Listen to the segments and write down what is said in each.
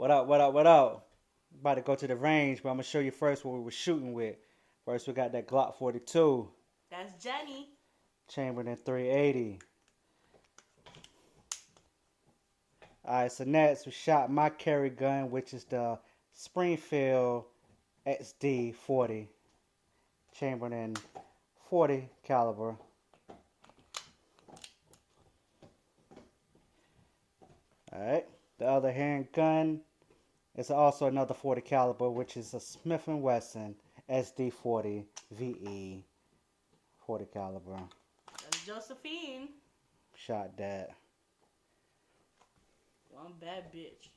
What up, what up, what up? About to go to the range, but I'm gonna show you first what we were shooting with. First, we got that Glock 42, That's Jenny. chambered in 380. Alright, so next we shot my carry gun, which is the Springfield XD40, chambered in 40 caliber. Alright, the other handgun is also another 40 caliber, which is a Smith & Wesson SD40 VE 40 caliber. That's Josephine. Shot that. One bad bitch.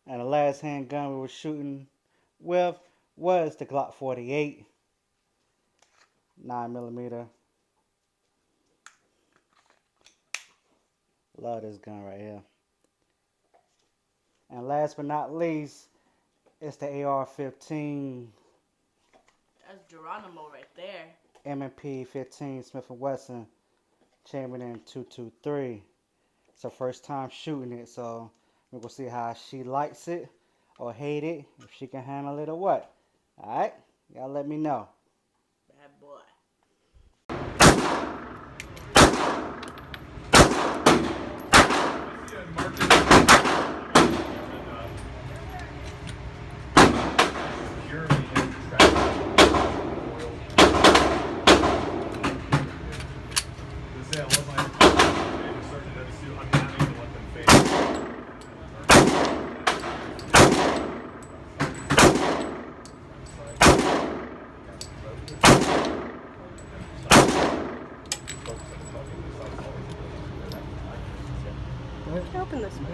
And the last handgun we were shooting with was the Glock 48 9mm. Love this gun right here. And last but not least, it's the AR-15 That's Geronimo right there. M&P 15 Smith & Wesson, chambered in 223. It's her first time shooting it, so we're going to see how she likes it or hate it, if she can handle it or what. Alright, y'all let me know. Bad boy. Let's open this one.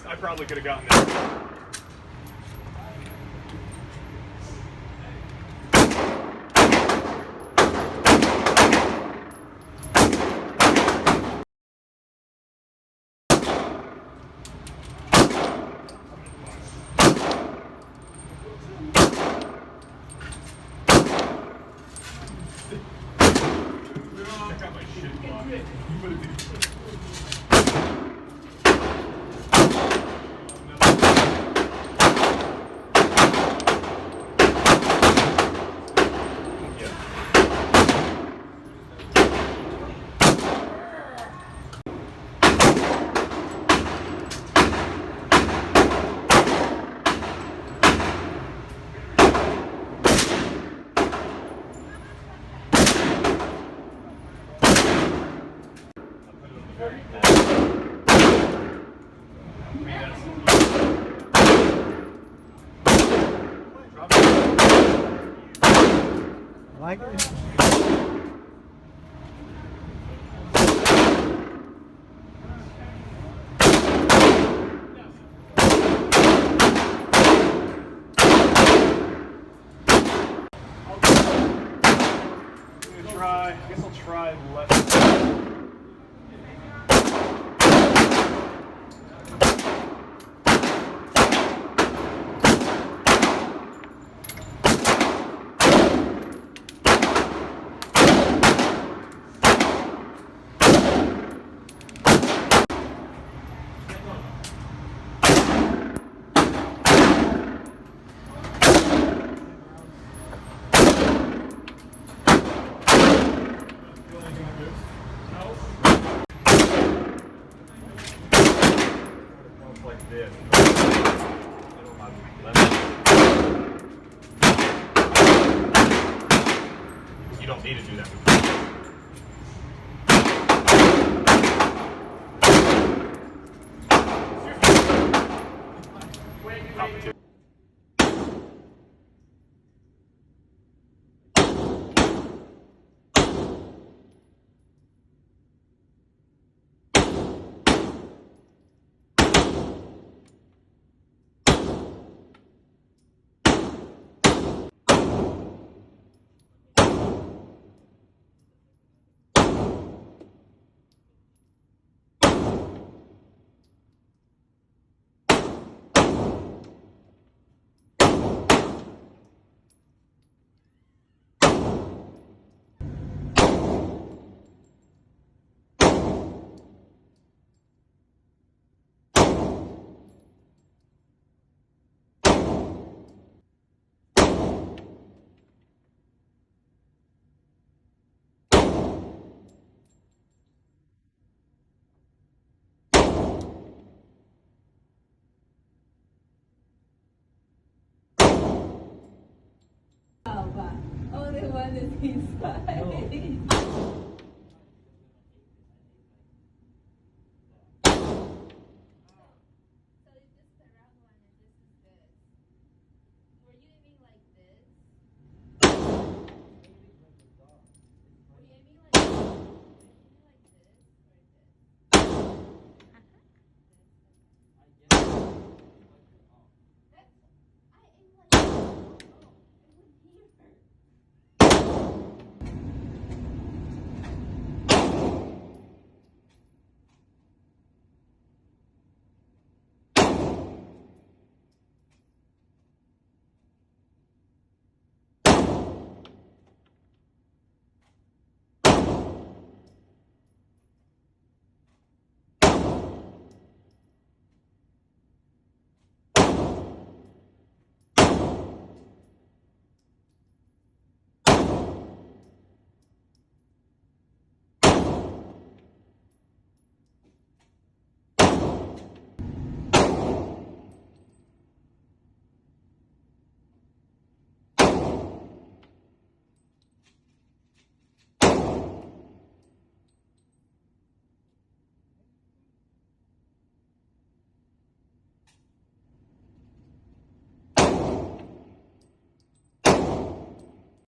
I probably could have gotten that. Check out my shit block. Like it? I guess I'll try left. Like this. You don't need to do that. Competition. only one that's inside.